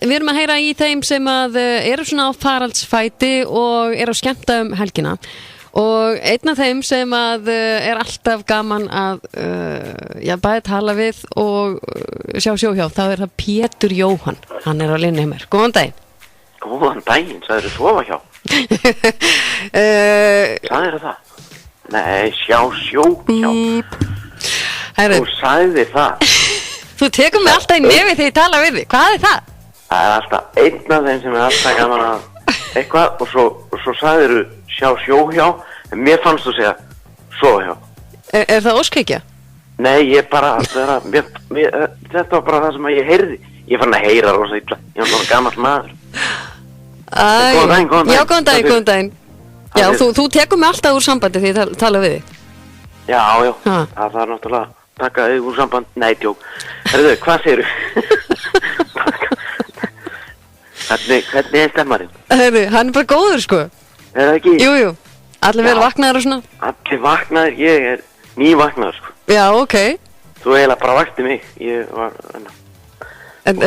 við erum að heyra í þeim sem að eru svona á faraldsfæti og eru að skemmta helgina og einn af þeim sem að er alltaf gaman að bæði tala við og sjá hjá, þá er það Pétur Jóhann, hann er á línni hjá mér. Góðan daginn. Góðan daginn, sagðirðu sofa hjá? Sagðirðu það? Nei, sjá hjá. Herru, Þú sagðir það. þú tekur mig alltaf í nefið þegar ég tala við þig. Hvað er það? Það er alltaf einn af þeim sem er alltaf gaman að eitthvað og svo sagðirðu sjá hjá, en mér fannst þú segja sofa hjá. Er það óskhyggja? Nei, ég bara, þetta var bara það sem ég heyrði. Ég fann að heyra rosa illa. Ég var bara gamall maður. Góðan daginn. Já, góðan daginn. Já, þú tekur mig alltaf úr sambandi þegar ég tala við þig. Já, það er náttúrulega að taka þig úr samband. Nei, djók. Herðu, hvað segirðu? Hvernig er stemmarinn? Herru, hann er bara góður, sko. Er það ekki? Jú. Allir vel vaknaður og svona. Allir vaknaður, ég er nývaknaður, sko. Já, ok. Þú eiginlega bara vakti mig. Ég var, Þetta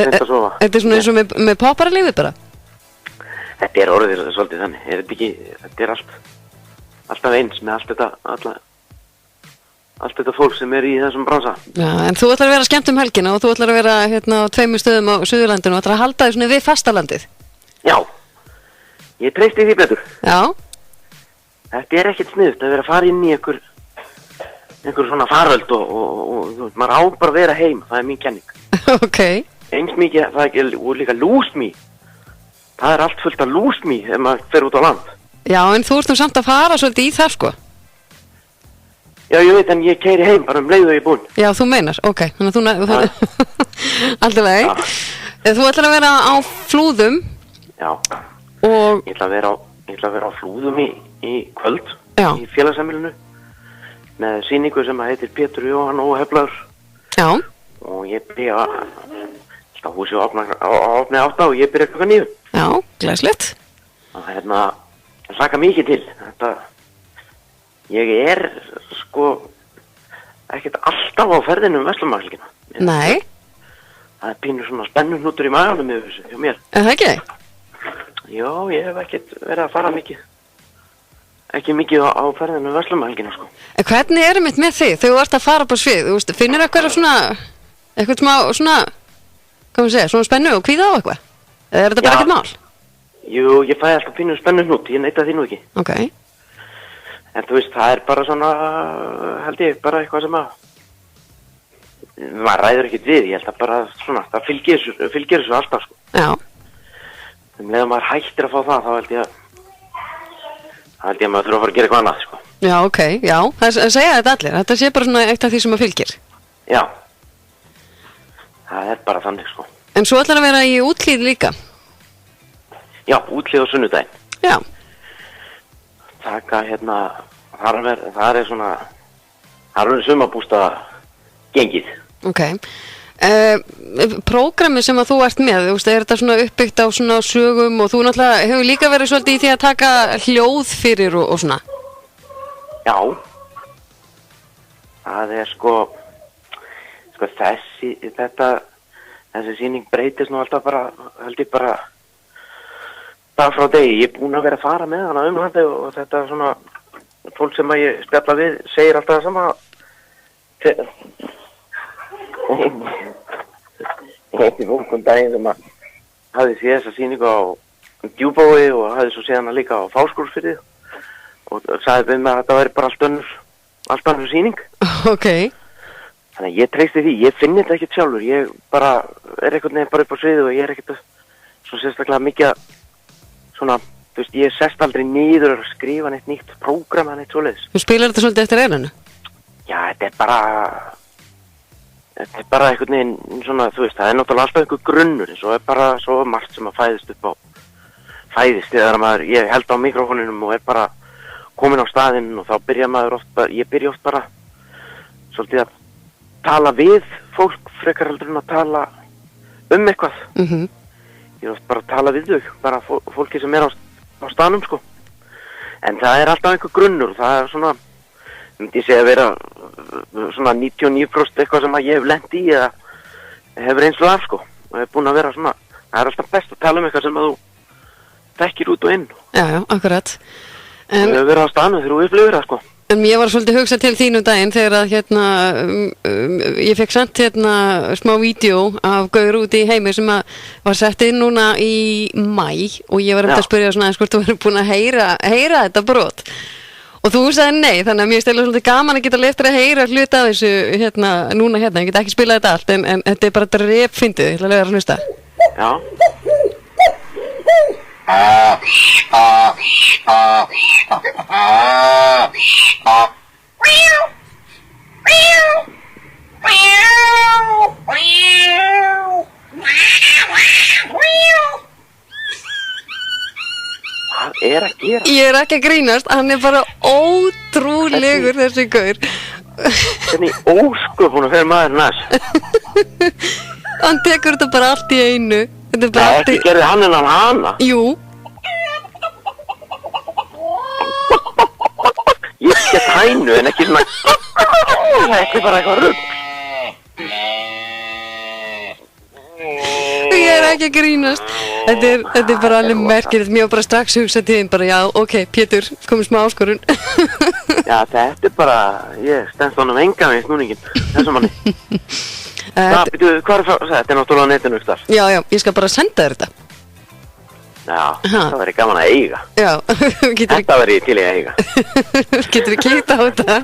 er svona eins og með popparalífið bara? Þetta er orðið svolítið þannig. Þetta er alltaf eins með allt þetta fólk sem er í þessum bransa. Já, en þú ætlar að vera skemmt helgina og þú ætlar að vera á 2 stöðum á Suðurlandinu og ætlar að halda þig svona við fastalandið. Já. Ég treysti því betur. Já. Þetta er ekkert sniðugt að vera að fara inn í einhver svona faröld og maður á bara að vera heim. Það er mín kenning. Ok. Eins mikið, það er ekki líka lúsmý. Það er allt fullt af lúsmý ef maður fer út á land. Já, en þú ert samt að fara svolítið í það, sko. Já, ég veit, en ég keyri heim bara leið og ég er búinn. Já, þú meinar, ok. Þannig að þú alltaf vegi. Þú ætlar að vera á Flúðum. Já. Og Ég ætla að vera á Flúðum í kvöld. Já. Í félagsheimilinu með sýningu sem heitir Pétur Jóhann og Heflaður. Já. Og ég byrja alltaf húsi á opni 8 og ég byrja klukkan 9. Já, glæslegt. Það hlakka mikið til. Ég er sko ekkert alltaf á ferðinu Verslunarmannahelgina. Nei. Það er pínu svona spennuhnútur í maganum yfir hjá mér. Er það ekki? Já, ég hef ekkert verið að fara mikið. Ekki mikið á ferðinu Verslunarmannahelgina, sko. En hvernig erum við með þig þegar þú ert að fara upp á svið? Þú veist, finnir eitthvað smá svona, hvað maður segja, svona spennu og kvíða á eitthvað? Eða er þetta bara ekkert mál? Jú, ég fæ alltaf pínu spennuhnút, ég neita því nú ekki. Ok. En þú veist, það er bara svona, held ég, bara eitthvað sem maður ræður ekkert við. Ég held að bara svona, það fylgir þessu alltaf, sko. Já. Leðan maður hættir að fá það, þá held ég að maður þurfa að fara að gera eitthvað annað, sko. Já, ok, já. Það segja þetta allir. Þetta sé bara svona eitt af því sem maður fylgir. Já. Það er bara þannig, sko. En svo ætlar að vera í Úthlíð líka? Já, Úthlíð á sunnudaginn. Já. Það er svona, það er sumarbústaða gengið. Ok. Prógrammi sem að þú ert með, þú veist, er þetta svona uppbyggt á svona sögum og þú náttúrulega hefur líka verið svolítið í því að taka hljóð fyrir og svona? Já. Það er sko þessi sýning breytist nú alltaf bara, held ég bara, dag frá degi. Ég er búinn að vera að fara með hana umhandi og þetta svona, fólk sem að ég spjalla við segir alltaf það sama. Eitt fólkum daginn sem að hafði séð þessa sýningu á Djúpavogi og hafði svo séð hana líka á Fáskrúðsfirði og sagði við mig að þetta væri bara allt önnur sýning. Ok. Þannig að ég treysti því, ég finn þetta ekkert sjálfur, ég bara er einhvern veginn bara upp á sviði og ég er ekkert svo sérstaklega mikið svona, þú veist, ég sest aldrei niður og skrifa neitt nýtt prógram eða neitt svoleiðis. Þú spilar þetta svolítið eftir einhverju? Já, þetta er bara einhvern veginn svona, þú veist, það er náttúrulega alltaf einhver grunnur en svo er bara svo margt sem að fæðist þegar maður, ég held á mikrofóninum og er bara komin á staðinn og þá ég byrja oft bara svolítið að tala við fólk frekar heldur en að tala eitthvað. Ég er oft bara að tala við þau, bara fólki sem er á staðnum, sko. En það er alltaf einhver grunnur, það er svona, myndi ég segja að vera svona 99% eitthvað sem að ég hef lent í eða hef reynslu af, sko. Og hef búin að vera svona það er alltaf best að tala eitthvað sem að þú þekkir út og inn. Já, akkurat. Þú hefur verið á staðnum þegar þú upplifir það, sko. En ég var svolítið hugsað til þínu daginn þegar að ég fekk sent smá vídeo af gaur út í heimi sem að var sett inn núna í maí og ég var að spyrja svona hvort þú verður búin að heyra þetta brot. Og þú sagði nei, þannig að mér stelur svolítið gaman að geta leftir að heyra hluta af þessu núna, ég get ekki spilað þetta allt en þetta er bara drepfyndið, ég ætla að lega að hlusta. Já. Hvað er að gera? Ég er ekki að grínast, hann er bara ótrúlegur þessi gaur. Hvernig ósköpunum fer maður næst? Hann tekur þetta bara allt í einu. Nei, ekki gerði hann en hana. Jú. Ég get hænu en ekki svona. Þetta er bara eitthvað rugg. Ég er ekki að grínast. Þetta er bara alveg merkilegt. Mér var bara strax hugsað til þín bara já, ok, Pétur, komið smá áskorun. Já, þetta er bara, ég stendst honum enga við snúningin, þessum manni. Hvað er það? Þetta er náttúrulega á netinu ykkur. Já, ég skal bara senda þér þetta. Já, það verður gaman að eiga. Já. Þetta verður ég til í að eiga. Getur við kíkt á þetta?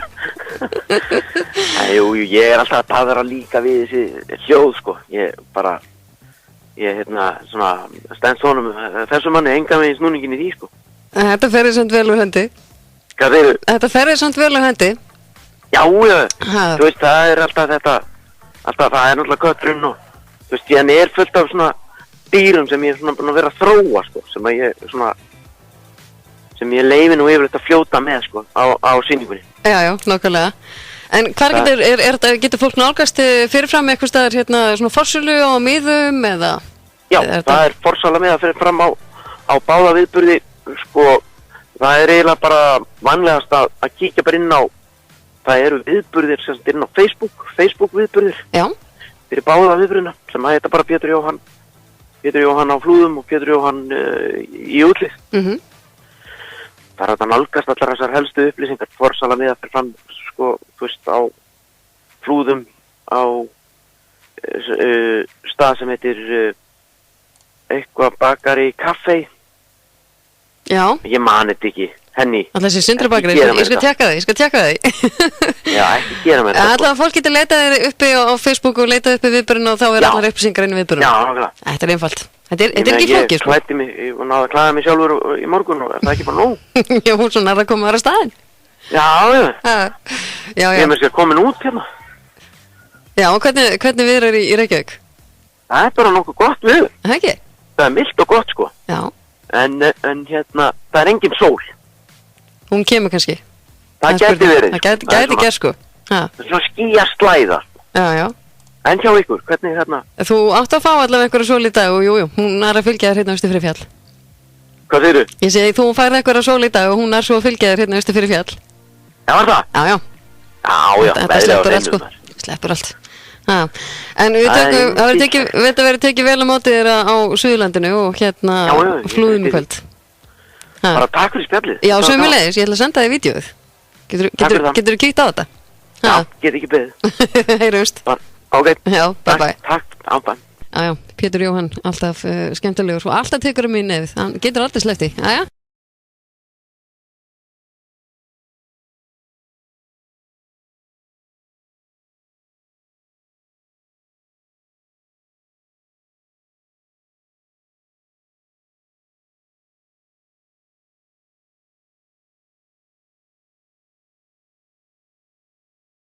Jú, ég er alltaf að taðra líka við þessi hljóð, sko. Ég svona, stendst honum, þessum manni enga við snúningin í því, sko. Þetta ferði samt vel úr hendi. Hvað segirðu? Þetta ferði samt vel úr hendi. Já, þú veist, það er alltaf þetta. Alltaf, það er náttúrulega götturinn og, þú veist, ég er fullt af svona dýrum sem ég er svona búin að vera að þróa, sko, sem ég leyfi nú yfirleitt að fljóta með, sko, á sýningunni. Já, nákvæmlega. En hvað getur fólk nálgast fyrirfram eitthvað staðar, svona forsölu á miðum, eða? Já, það er forsala með að fyrirfram á báða viðburði, sko, það er eiginlega bara vanlegast að kíkja bara inn á. Það eru viðburðir sem er inn á Facebook viðburðir. Já. Fyrir báða viðburðina sem heita bara Pétur Jóhann á Flúðum og Pétur Jóhann í útlið. Það er að nálgast allar þessar helstu upplýsingar. Forsala með að fyrir fram, sko, þú veist, á Flúðum, á stað sem heitir eitthvað bakari kaffe. Já. Ég man þetta ekki. Henni. Alltaf þessi Sindri-bakari, ég skal tjekka það. Já, ekki gera mér þetta. Alltaf fólk getur leitað þér uppi á Facebook og leitað uppi viðburinn og þá er allar upplýsingar inn í viðburinn. Já, nákvæmlega. Þetta er einfalt. Þetta er ekki flókið, sko. Ég náði að klæða mig sjálfur í morgun og er það ekki bara nóg? Já, hún svona er að koma aðra staðinn. Já. Ég er mér sér komin út hérna. Já, og hvernig viður er í Reykjavík? Það er bara nokkuð gott viður. Það ekki? Það er milt og gott, sko. Já. En það er engin sól. Hún kemur kannski. Það gæti verið. Það gæti gerð, sko. Það er svona skýjaslæða. Já. En hjá ykkur, hvernig hérna? Þú átt að fá allavega einhverja sól í dag og jú, hún er að fylgja þér hérna austur fyrir fjall. Hvað segirðu? Ég segi þú færði einhverja sól í dag og hún er svo að fylgja þér hérna austur fyrir fjall. Já, var það? Já. Þetta sleppur allt, sko. Sleppur allt. En þetta verður tekið vel á móti þér á Suðurlandinu og hérna Flúðum í kvöld. Bara takk fyrir spjallið. Já, sömuleiðis, ég ætla að senda þig vídeóið. Getur þú kíkt á þetta? Já, get ekki beðið. Heyrumst. Ok. Já, bye. Takk, ábæn. Já, Pétur Jóhann, alltaf skemmtilegur og alltaf tekur um í nefið. Hann getur alltaf sleppti. Já.